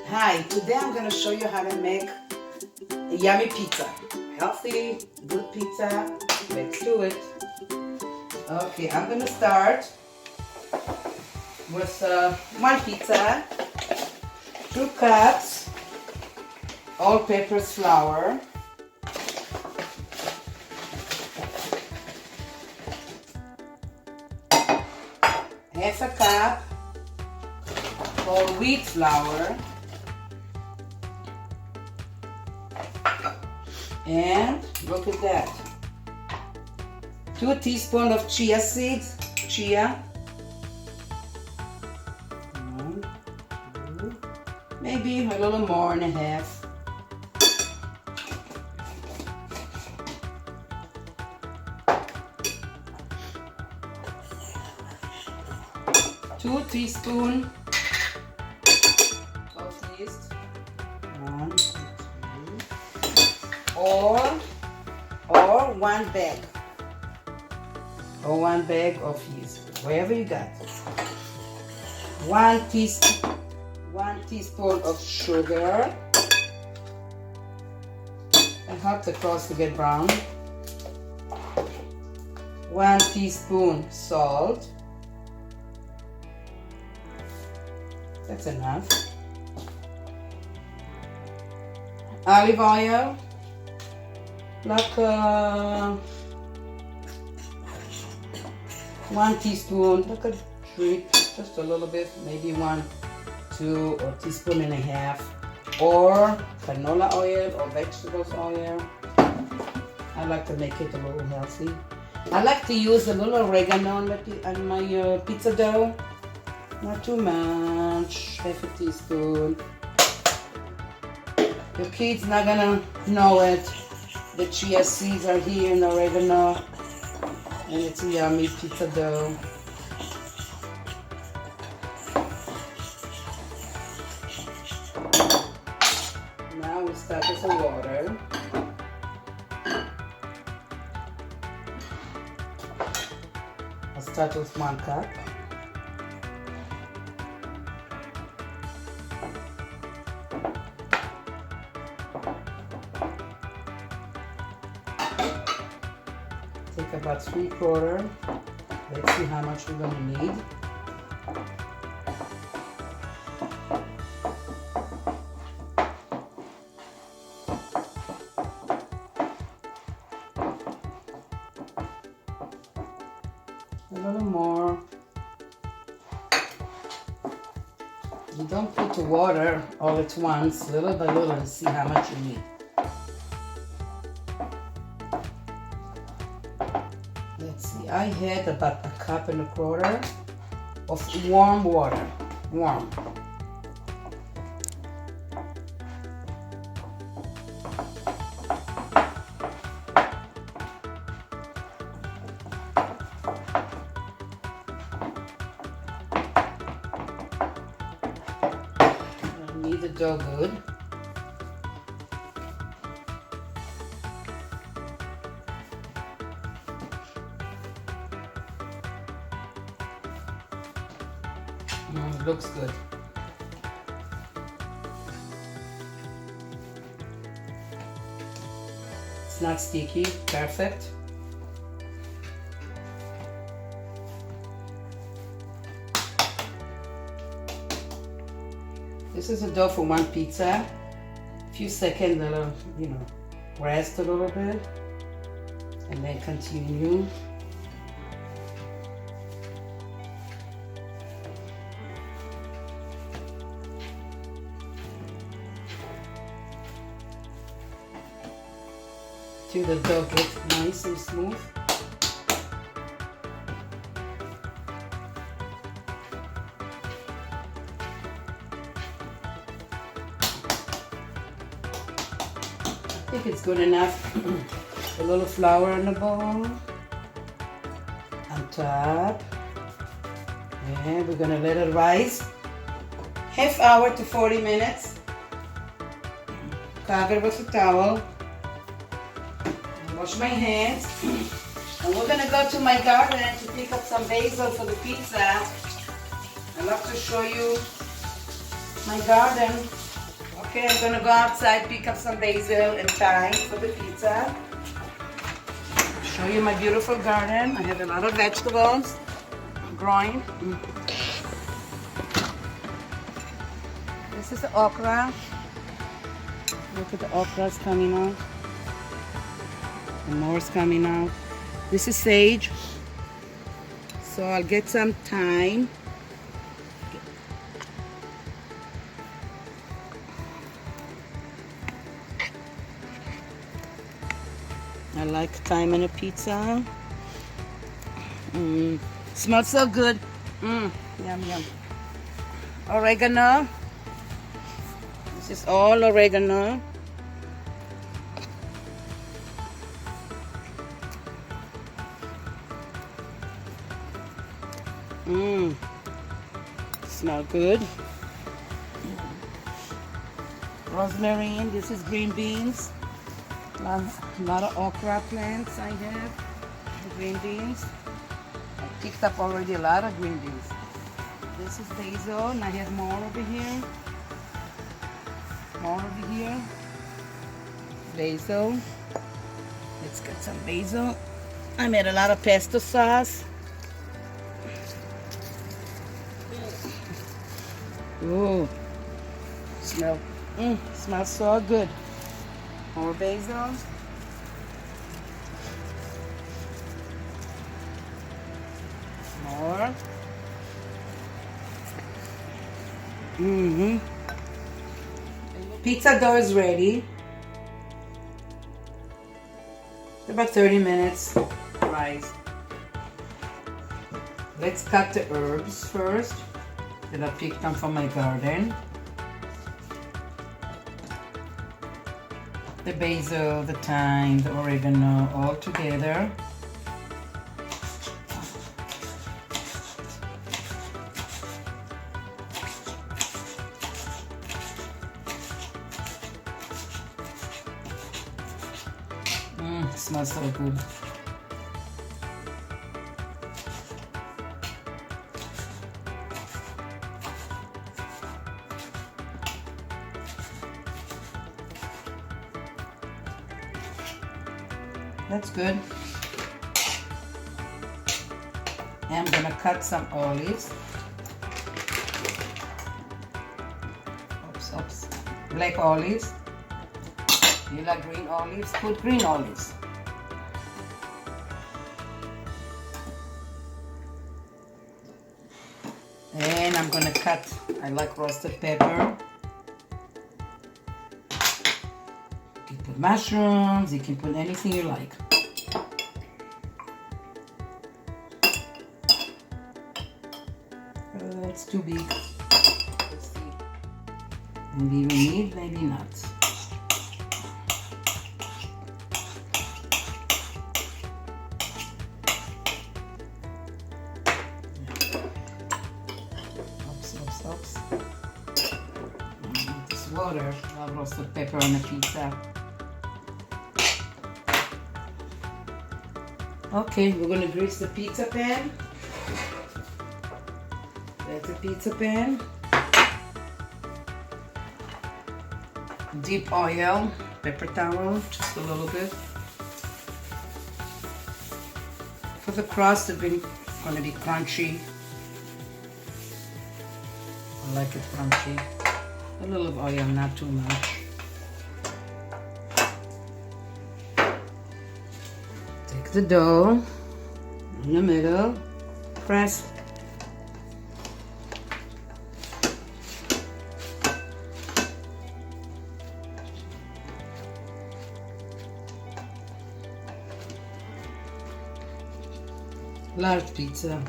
Hi, today I'm going to show you how to make a yummy pizza. Healthy, good pizza. Let's do it. Okay, I'm going to start with one pizza, 2 cups all-purpose flour, half a cup whole wheat flour, and look at that, 2 teaspoons of chia seeds, maybe a little more and a half. Two teaspoons of yeast. 1, 2, or 1 bag. Or 1 bag of yeast, wherever you got. 1 teaspoon of sugar. And help the crust to get brown. 1 teaspoon salt. That's enough. Olive oil, like 1 teaspoon, like a drip, just a little bit, maybe 1, 2, or teaspoon and a half, or canola oil or vegetables oil. I like to make it a little healthy. I like to use a little oregano on my pizza dough. Not too much, half a teaspoon. Your kids not gonna know it. The chia seeds are here in the oregano, and it's a yummy pizza dough. Now we start with the water. I'll start with 1 cup. Take about 3/4. Let's see how much we're going to need. A little more. You don't put the water all at once, little by little, and see how much you need. Let's see, I had about 1.25 cups of warm water. Warm. Knead the dough good. Looks good. It's not sticky, perfect. This is a dough for 1 pizza. A few seconds, rest a little bit, and then continue. Till the dough gets nice and smooth. I think it's good enough. A little flour in the bowl on top, and we're gonna let it rise half hour to 40 minutes. Cover it with a towel. Wash my hands, and we're gonna go to my garden to pick up some basil for the pizza. I love to show you my garden. Okay, I'm gonna go outside, pick up some basil and thyme for the pizza. Show you my beautiful garden. I have a lot of vegetables growing. This is the okra. Look at the okra's coming out. And more's coming out. This is sage. So I'll get some thyme. I like thyme on a pizza. Smells so good. Yum, yum. Oregano. This is all oregano. Smell good. Rosemary. This is green beans. A lot of okra plants I have. Green beans. I picked up already a lot of green beans. This is basil, and I have more over here. More over here. Basil. Let's get some basil. I made a lot of pesto sauce. Ooh, smells so good. More basil. More. Pizza dough is ready. About 30 minutes. Rice. Let's cut the herbs first that I picked them from my garden. The basil, the thyme, the oregano, all together. Smells so good. That's good. And I'm gonna cut some olives. Oops. Black olives. You like green olives? Put green olives. And I'm gonna cut, I like roasted pepper. You can put mushrooms, you can put anything you like. It's too big. Let's see. Maybe we need, maybe not. Oops. This water. I'll roast the pepper on the pizza. Okay, we're gonna grease the pizza pan. That's a pizza pan. Deep oil, pepper towel, just a little bit. For the crust, it's gonna be crunchy. I like it crunchy. A little oil, not too much. Take the dough in the middle, press. Large pizza.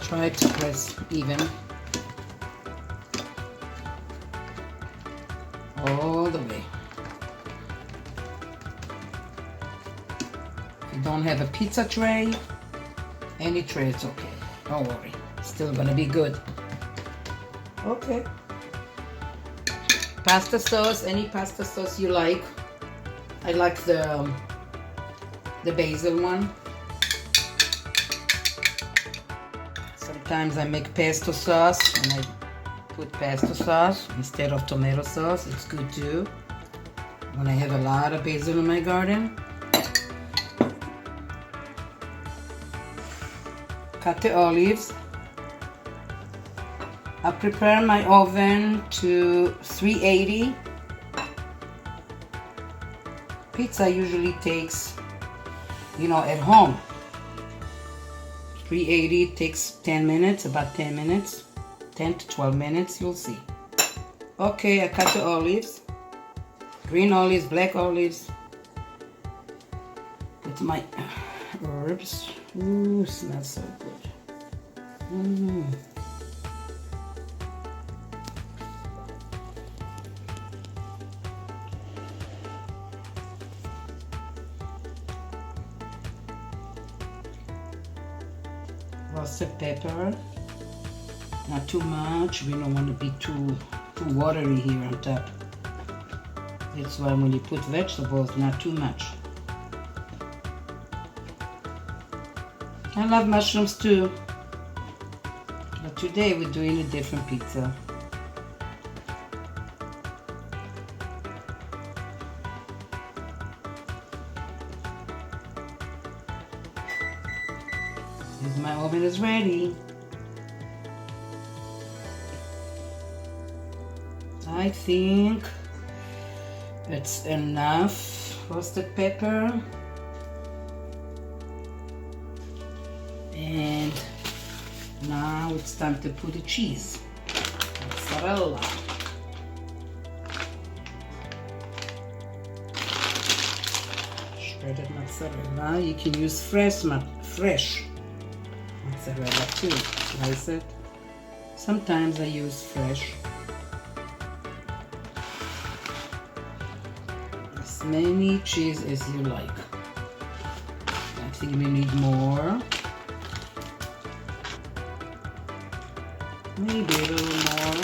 Try to press even. All the way. If you don't have a pizza tray, any tray it's okay. Don't worry. It's still gonna be good. Okay. Pasta sauce, any pasta sauce you like. I like the basil one. Sometimes I make pesto sauce and I put pesto sauce instead of tomato sauce. It's good too when I have a lot of basil in my garden. Cut the olives. I prepare my oven to 380. Pizza usually takes, at home. 380 takes 10 minutes, about 10 minutes. 10 to 12 minutes, you'll see. Okay, I cut the olives. Green olives, black olives. With my herbs. Ooh, smells so good. Roasted pepper. Not too much. We don't want to be too watery here on top. That's why when you put vegetables, not too much. I love mushrooms too. But today we're doing a different pizza. My oven is ready. I think it's enough roasted pepper. And now it's time to put the cheese. Mozzarella. Shredded mozzarella. You can use fresh mozzarella too. Slice it. Sometimes I use fresh. As many cheese as you like. I think we need more. Maybe a little more.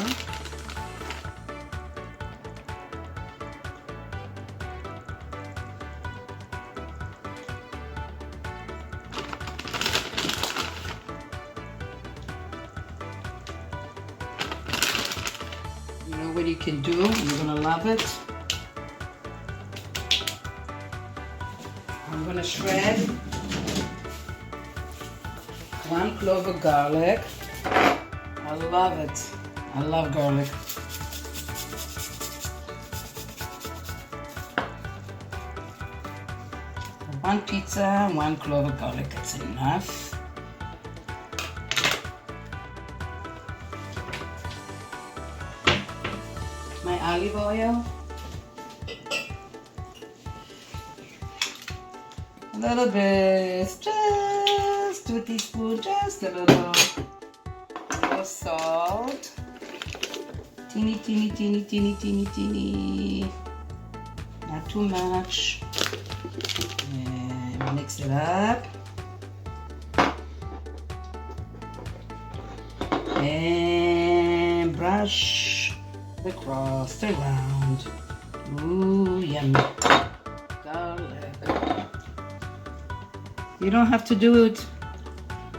You know what you can do? You're gonna love it. I'm gonna shred 1 clove of garlic. I love it. I love garlic. One pizza, 1 clove of garlic, that's enough. My olive oil. A little bit, just 2 teaspoons, just a little. Salt, teeny, not too much, and mix it up, and brush the crust around. Ooh, yummy. Garlic. You don't have to do it.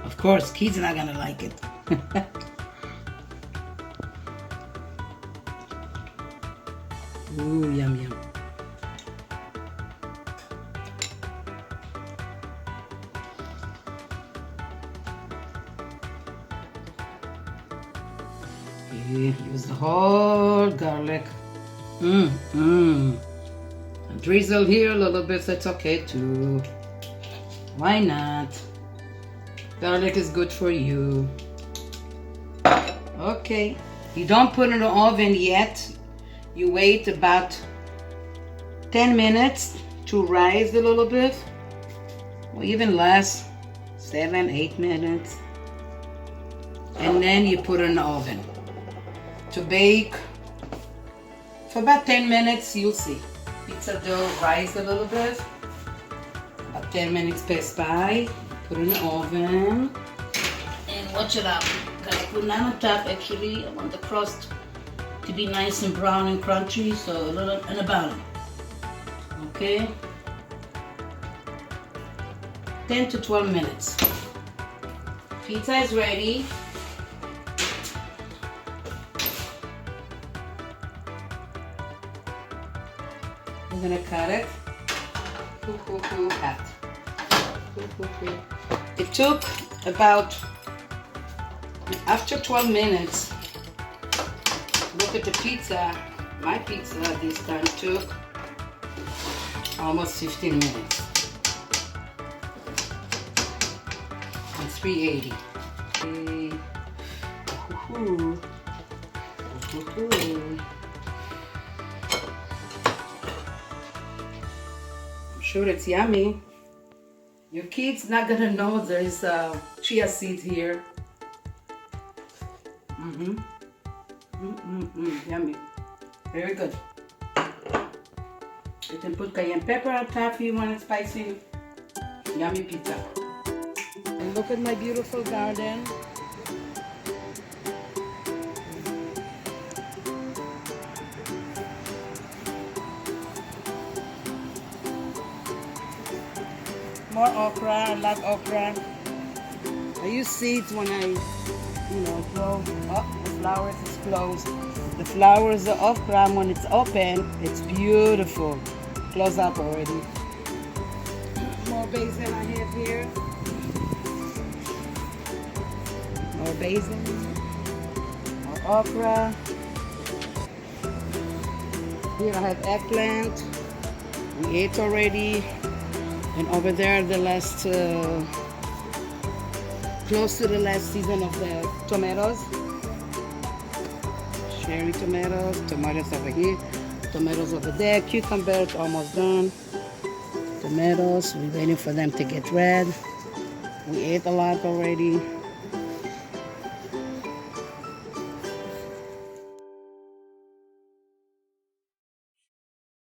Of course, kids are not gonna like it. Ooh, yum, yum. Use the whole garlic. Drizzle here a little bit, that's okay too. Why not? Garlic is good for you. Okay, you don't put it in the oven yet. You wait about 10 minutes to rise a little bit, or even less, 7-8 minutes. And then you put it in the oven to bake for about 10 minutes. You'll see. Pizza dough rise a little bit. About 10 minutes pass by. Put it in the oven. And watch it out. Gotta put it on top actually. I want the crust to be nice and brown and crunchy, so a little in the bottom. Okay? 10 to 12 minutes. Pizza is ready. I'm gonna cut it. Cut. It took about, after 12 minutes, look at the pizza. My pizza this time took almost 15 minutes. On 380. I'm sure it's yummy. Your kids not gonna know there's chia seeds here. Yummy. Very good. You can put cayenne pepper on top if you want it spicy. Yummy pizza. And look at my beautiful garden. More okra. I love okra. I use seeds when I, grow. Oh, the flowers is closed. The flowers of okra, when it's open, it's beautiful. Close up already. More basil I have here. More basil. More okra. Here I have eggplant. We ate already. And over there, the last, close to the last season of the tomatoes. Cherry tomatoes, tomatoes over here, tomatoes over there, cucumbers almost done. Tomatoes, we're waiting for them to get red. We ate a lot already.